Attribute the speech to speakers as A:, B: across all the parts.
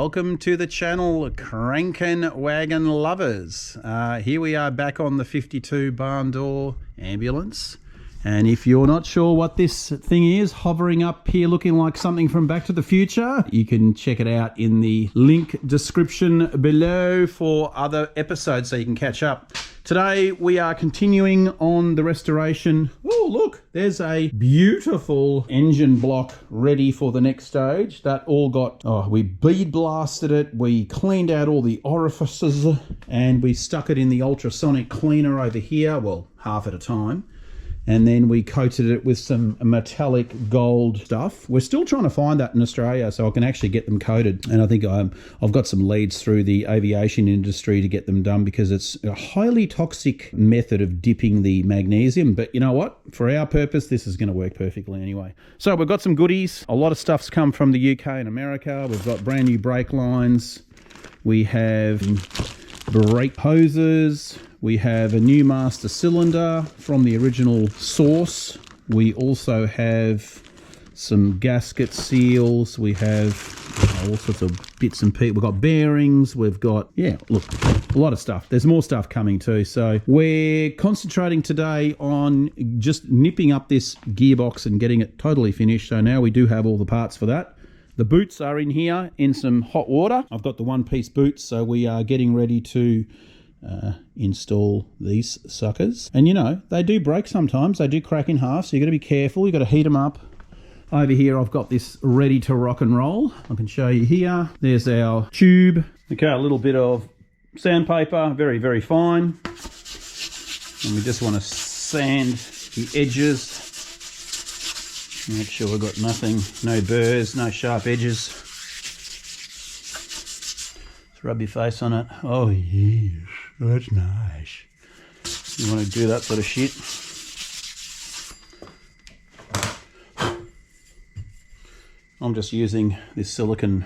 A: Welcome to the channel, Crankin' Wagon Lovers. Here we are back on the 52 barn door ambulance. And if you're not sure what this thing is, hovering up here looking like something from Back to the Future, you can check it out in the link description below for other episodes so you can catch up. Today we are continuing on the restoration. Oh look, there's a beautiful engine block ready for the next stage. That all got, we bead blasted it, we cleaned out all the orifices, and we stuck it in the ultrasonic cleaner over here, well, half at a time. And then we coated it with some metallic gold stuff. We're still trying to find that in Australia so I can actually get them coated. And I think I've got some leads through the aviation industry to get them done because it's a highly toxic method of dipping the magnesium. But you know what? For our purpose, this is going to work perfectly anyway. So we've got some goodies. A lot of stuff's come from the UK and America. We've got brand new brake lines. We have brake hoses. We have a new master cylinder from the original source. We also have some gasket seals. We have all sorts of bits and pieces. We've got bearings. We've got, look, a lot of stuff. There's more stuff coming too. So we're concentrating today on just nipping up this gearbox and getting it totally finished. So now we do have all the parts for that. The boots are in here in some hot water. I've got the one-piece boots, so we are getting ready to install these suckers. And you know, they do break sometimes. They do crack in half, so you got to be careful. You got to heat them up. Over here I've got this ready to rock and roll. I can show you here. There's our tube. Okay, a little bit of sandpaper, very, very fine. And we just want to sand the edges. Make sure we've got nothing, no burrs, no sharp edges. Just rub your face on it. Oh yes, that's nice. You want to do that sort of shit. I'm just using this silicone,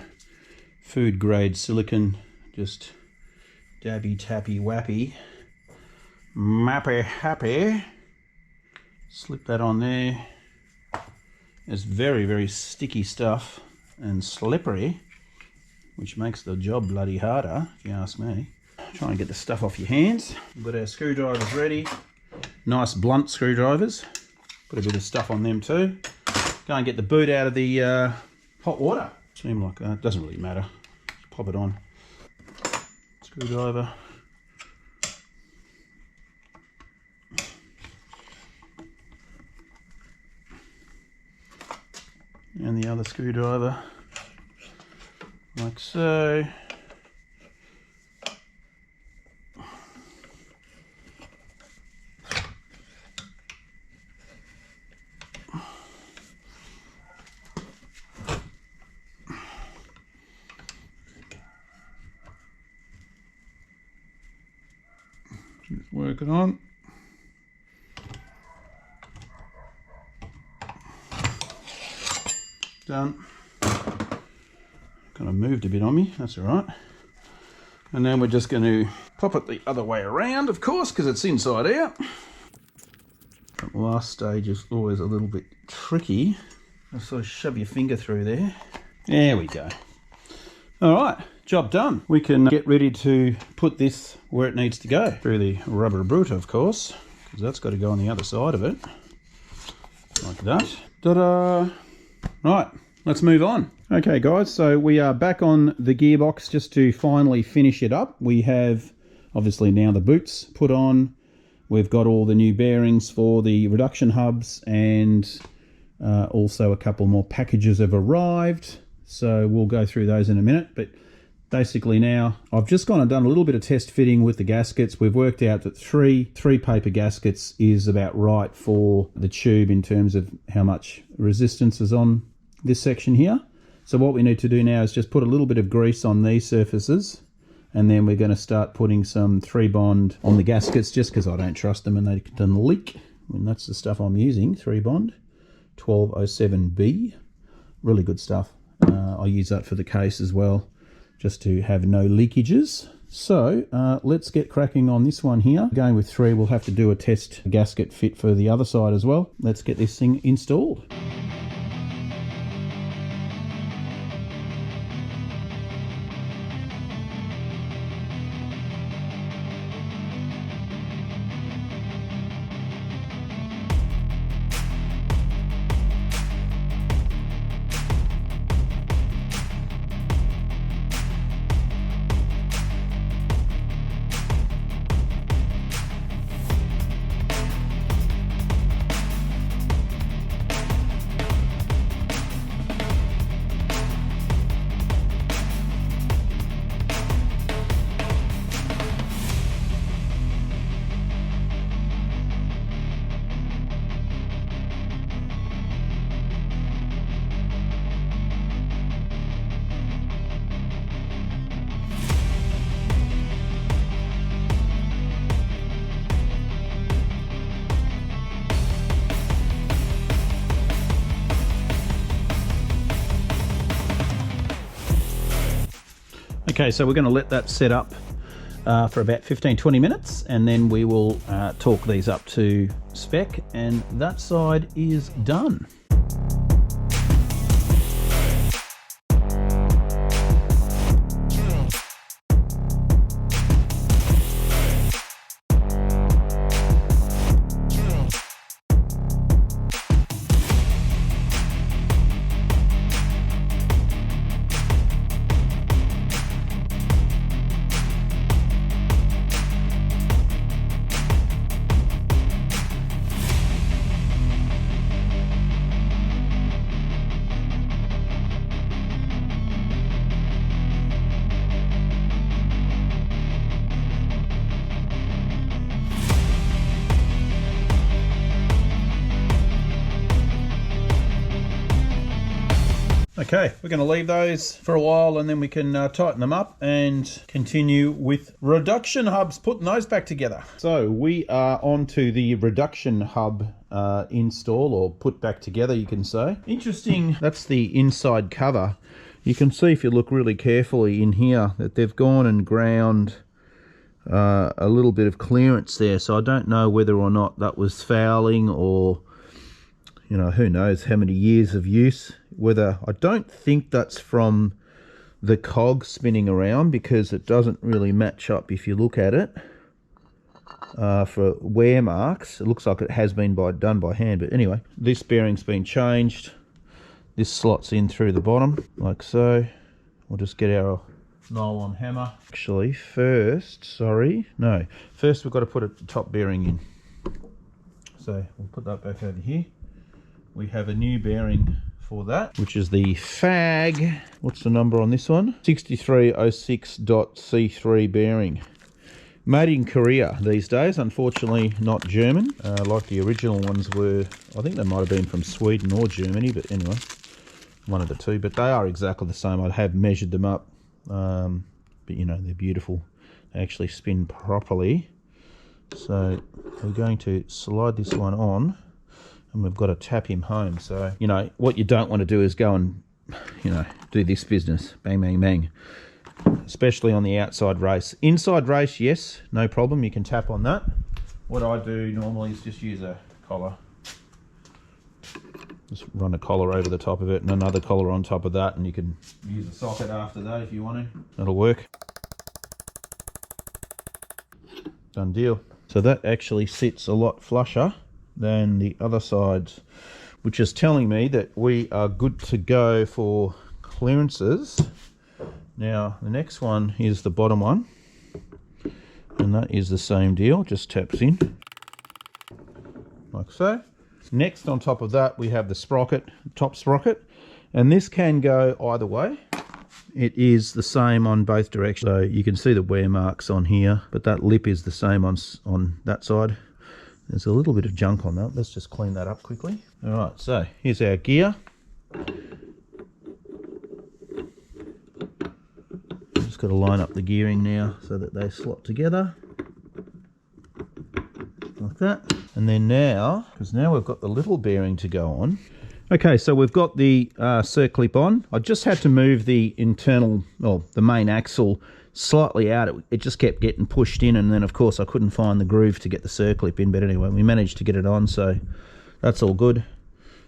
A: food grade silicone, just dabby tappy wappy, mappy happy. Slip that on there. It's very, very sticky stuff and slippery, which makes the job bloody harder, if you ask me. Try and get the stuff off your hands. We've got our screwdrivers ready. Nice blunt screwdrivers. Put a bit of stuff on them too. Go and get the boot out of the hot water. Seem like that. Doesn't really matter. Just pop it on. Screwdriver. And the other screwdriver, like so. Just work it on. Done. Kind of moved a bit on me, that's all right. And then we're just going to pop it the other way around, of course, because it's inside out. The last stage is always a little bit tricky. Just sort of shove your finger through there. There we go. All right, job done. We can get ready to put this where it needs to go. Through the rubber boot, of course, because that's got to go on the other side of it. Like that. Ta-da! Right, let's move on. Okay guys, so we are back on the gearbox just to finally finish it up. We have obviously now the boots put on. We've got all the new bearings for the reduction hubs, and also a couple more packages have arrived. So we'll go through those in a minute. But basically now I've just gone and done a little bit of test fitting with the gaskets. We've worked out that three paper gaskets is about right for the tube in terms of how much resistance is on this section here. So what we need to do now is just put a little bit of grease on these surfaces, and then we're going to start putting some 3-bond on the gaskets just because I don't trust them and they can leak. And that's the stuff I'm using, 3-bond 1207B. Really good stuff. I use that for the case as well, just to have no leakages. So let's get cracking on this one here. Going with 3, we'll have to do a test gasket fit for the other side as well. Let's get this thing installed. Okay, so we're going to let that set up for about 15-20 minutes, and then we will torque these up to spec, and that side is done. Okay, we're going to leave those for a while and then we can tighten them up and continue with reduction hubs, putting those back together. So we are on to the reduction hub install, or put back together, you can say. Interesting, that's the inside cover. You can see if you look really carefully in here that they've gone and ground a little bit of clearance there. So I don't know whether or not that was fouling, or you know, who knows how many years of use. Whether, I don't think that's from the cog spinning around, because it doesn't really match up if you look at it. For wear marks, it looks like it has been done by hand, but anyway, this bearing's been changed. This slots in through the bottom like so. We'll just get our nylon hammer. Actually, first we've got to put a top bearing in. So we'll put that back over here. We have a new bearing for that, which is the FAG, what's the number on this one? 6306.C3 bearing. Made in Korea these days, unfortunately not German, like the original ones were. I think they might have been from Sweden or Germany, but anyway, one of the two. But they are exactly the same. I have measured them up, but you know, they're beautiful. They actually spin properly. So we're going to slide this one on, and we've got to tap him home. So, you know, what you don't want to do is go and, you know, do this business. Bang, bang, bang. Especially on the outside race. Inside race, yes, no problem. You can tap on that. What I do normally is just use a collar. Just run a collar over the top of it and another collar on top of that, and you can use a socket after that if you want to. That'll work. Done deal. So that actually sits a lot flusher than the other sides, which is telling me that we are good to go for clearances. Now the next one is the bottom one, and that is the same deal, just taps in like so. Next, on top of that, we have the sprocket, top sprocket, and this can go either way. It is the same on both directions, so you can see the wear marks on here, but that lip is the same on that side. There's a little bit of junk on that. Let's just clean that up quickly. All right, so here's our gear. Just got to line up the gearing now so that they slot together like that. And then now, because now we've got the little bearing to go on. Okay, so we've got the circlip on. I just had to move the internal, well, the main axle slightly out. It just kept getting pushed in, and then of course I couldn't find the groove to get the circlip in, but anyway, we managed to get it on, so that's all good.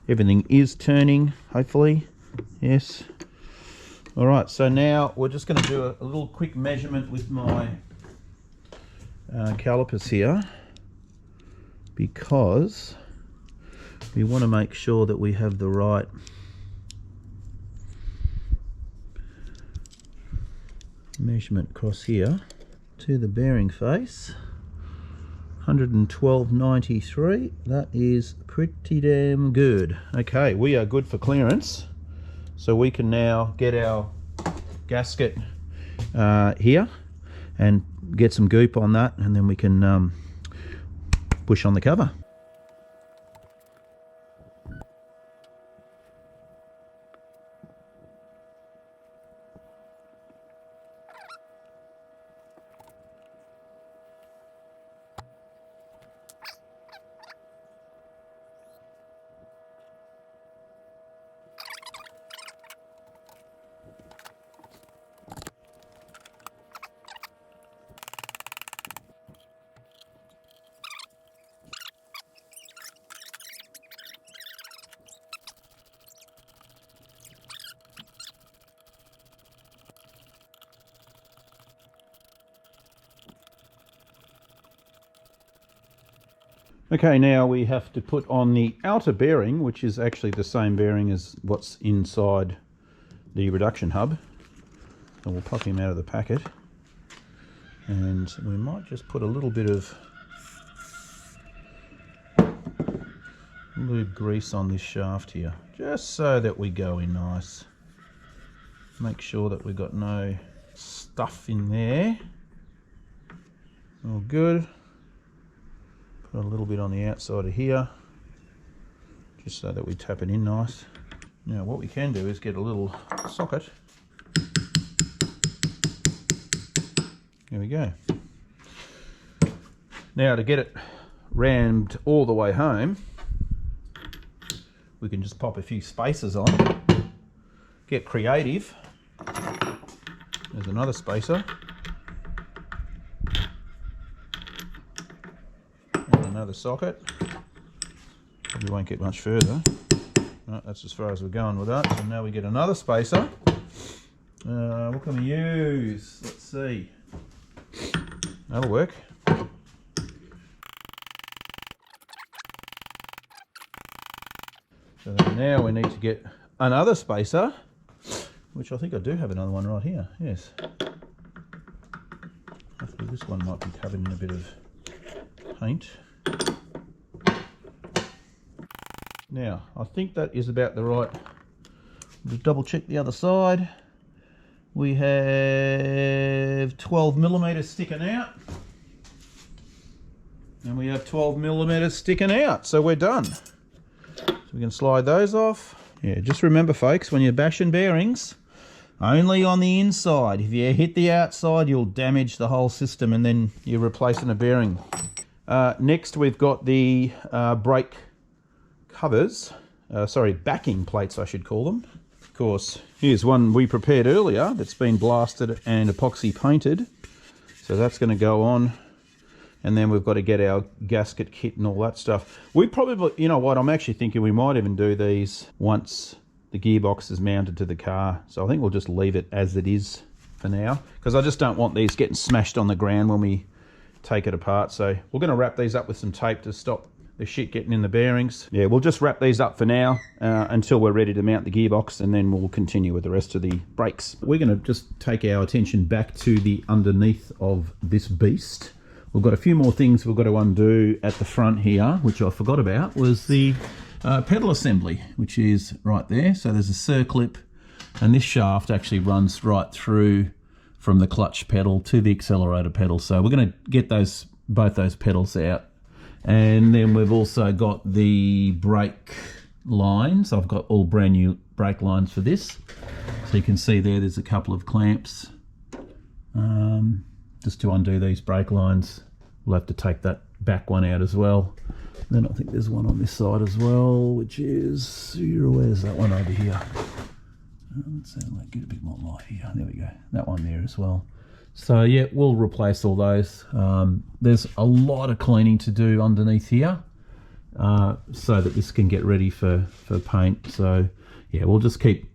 A: Everything is turning, hopefully. Yes. All right, so now we're just going to do a little quick measurement with my calipers here, because we want to make sure that we have the right measurement across here to the bearing face. 112.93. That is pretty damn good. Okay, we are good for clearance, so we can now get our gasket here and get some goop on that, and then we can push on the cover. Okay, now we have to put on the outer bearing, which is actually the same bearing as what's inside the reduction hub. So we'll pop him out of the packet. And we might just put a little bit of lube grease on this shaft here, just so that we go in nice. Make sure that we've got no stuff in there. All good. Put a little bit on the outside of here, just so that we tap it in nice. Now what we can do is get a little socket. There we go. Now to get it rammed all the way home, we can just pop a few spacers on. Get creative. There's another spacer. And another socket. Probably won't get much further. No, that's as far as we're going with that. So now we get another spacer. What can we use? Let's see. That'll work. So now we need to get another spacer, which I think I do have another one right here. Yes. Hopefully this one might be covered in a bit of paint. Now, I think that is about the right. We'll double check the other side. We have 12mm sticking out. And we have 12mm sticking out. So we're done. So we can slide those off. Yeah, just remember folks, when you're bashing bearings, only on the inside. If you hit the outside, you'll damage the whole system and then you're replacing a bearing. Next we've got the brake covers, backing plates I should call them. Of course, here's one we prepared earlier that's been blasted and epoxy painted. So that's going to go on. And then we've got to get our gasket kit and all that stuff. We probably, you know what, I'm actually thinking we might even do these once the gearbox is mounted to the car. So I think we'll just leave it as it is for now, because I just don't want these getting smashed on the ground when we take it apart. So we're going to wrap these up with some tape to stop the shit getting in the bearings. Yeah, we'll just wrap these up for now until we're ready to mount the gearbox, and then we'll continue with the rest of the brakes. We're going to just take our attention back to the underneath of this beast. We've got a few more things we've got to undo at the front here, which I forgot about, was the pedal assembly, which is right there. So there's a circlip, and this shaft actually runs right through from the clutch pedal to the accelerator pedal. So we're going to get both those pedals out. And then we've also got the brake lines. I've got all brand new brake lines for this. So you can see there's a couple of clamps. Just to undo these brake lines, we'll have to take that back one out as well. Then I think there's one on this side as well, which is, where's that one over here? Let's get a bit more light here. There we go. That one there as well. So yeah, we'll replace all those. There's a lot of cleaning to do underneath here, so that this can get ready for paint. So yeah, we'll just keep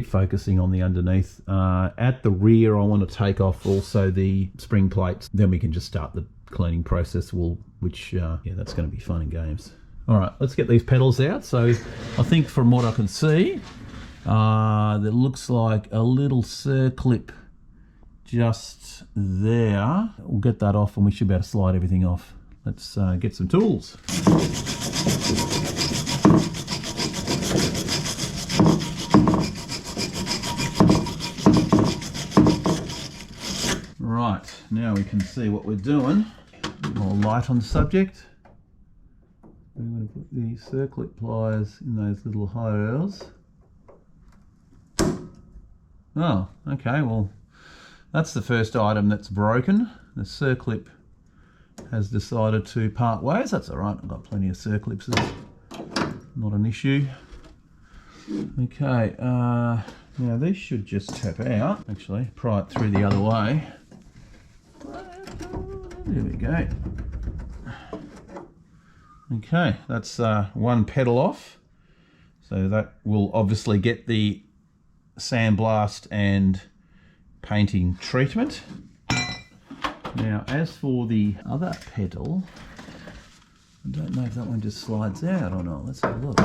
A: focusing on the underneath. At the rear, I want to take off also the spring plates. Then we can just start the cleaning process, yeah, that's going to be fun and games. All right, let's get these pedals out. So I think from what I can see, there looks like a little circlip just there. We'll get that off and we should be able to slide everything off. Let's get some tools. Right, now we can see what we're doing. A bit more light on the subject. We're going to put the circlip pliers in those little holes. Oh, okay, well, that's the first item that's broken. The circlip has decided to part ways. That's all right, I've got plenty of circlips, not an issue. Okay, now these should just tap out. Actually, pry it through the other way. There we go. Okay, that's one pedal off. So that will obviously get the sandblast and painting treatment. Now, as for the other pedal, I don't know if that one just slides out or not. Let's have a look.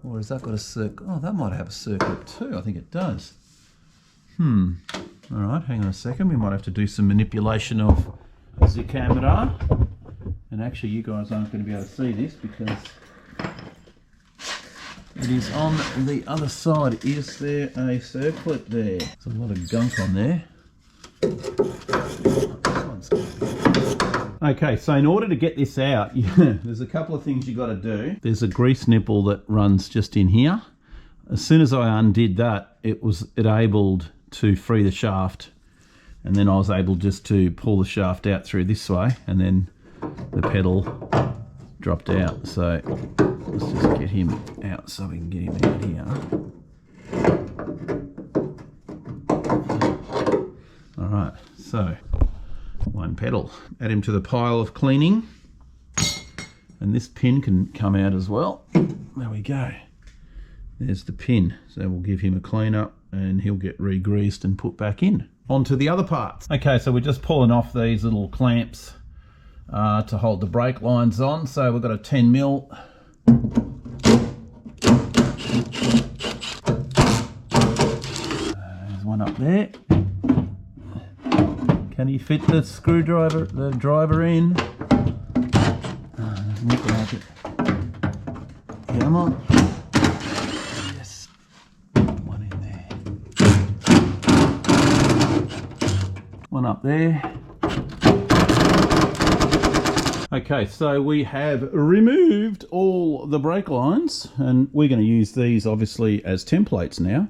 A: Or has that got a circle? Oh, that might have a circuit too. I think it does. All right, hang on a second. We might have to do some manipulation of the camera. And actually, you guys aren't going to be able to see this because it is on the other side. Is there a circlet there? There's a lot of gunk on there. Okay, so in order to get this out, there's a couple of things you got to do. There's a grease nipple that runs just in here. As soon as I undid that, it enabled to free the shaft, and then I was able just to pull the shaft out through this way, and then the pedal dropped out. So let's just get him out so we can get him out here. All right, so one pedal. Add him to the pile of cleaning, and this pin can come out as well. There we go. There's the pin. So we'll give him a clean up and he'll get re-greased and put back in. On to the other parts. Okay, so we're just pulling off these little clamps to hold the brake lines on. So we've got a 10mm. There's one up there. Can you fit the screwdriver, the driver in? Doesn't look like it. Come on. Yes. One in there. One up there. Okay, so we have removed all the brake lines, and we're going to use these obviously as templates now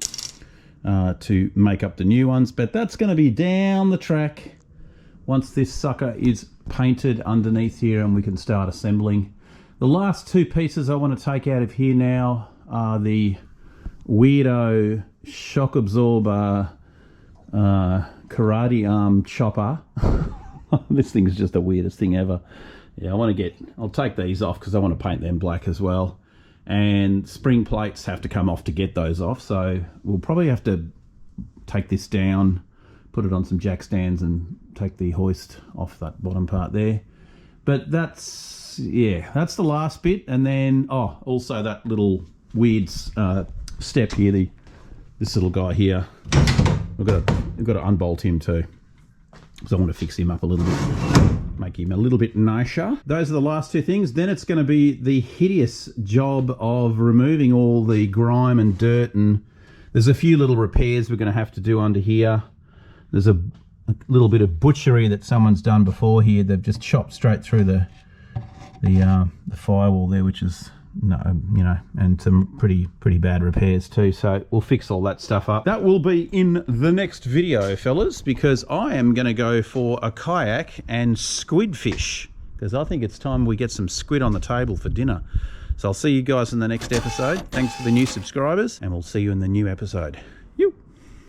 A: to make up the new ones, but that's going to be down the track once this sucker is painted underneath here and we can start assembling. The last two pieces I want to take out of here now are the weirdo shock absorber karate arm chopper. This thing is just the weirdest thing ever. Yeah, I'll take these off because I want to paint them black as well. And spring plates have to come off to get those off, so we'll probably have to take this down, put it on some jack stands and take the hoist off that bottom part there. But that's the last bit. And then also that little weird step here, this little guy here, we've got to unbolt him too, because I want to fix him up a little bit, make him a little bit nicer. Those are the last two things. Then it's going to be the hideous job of removing all the grime and dirt, and there's a few little repairs we're going to have to do under here. There's a little bit of butchery that someone's done before here. They've just chopped straight through the firewall there, which is and some pretty bad repairs too. So we'll fix all that stuff up. That will be in the next video, fellas, because I am going to go for a kayak and squid fish, because I think it's time we get some squid on the table for dinner. So I'll see you guys in the next episode. Thanks for the new subscribers, and we'll see you in the new episode.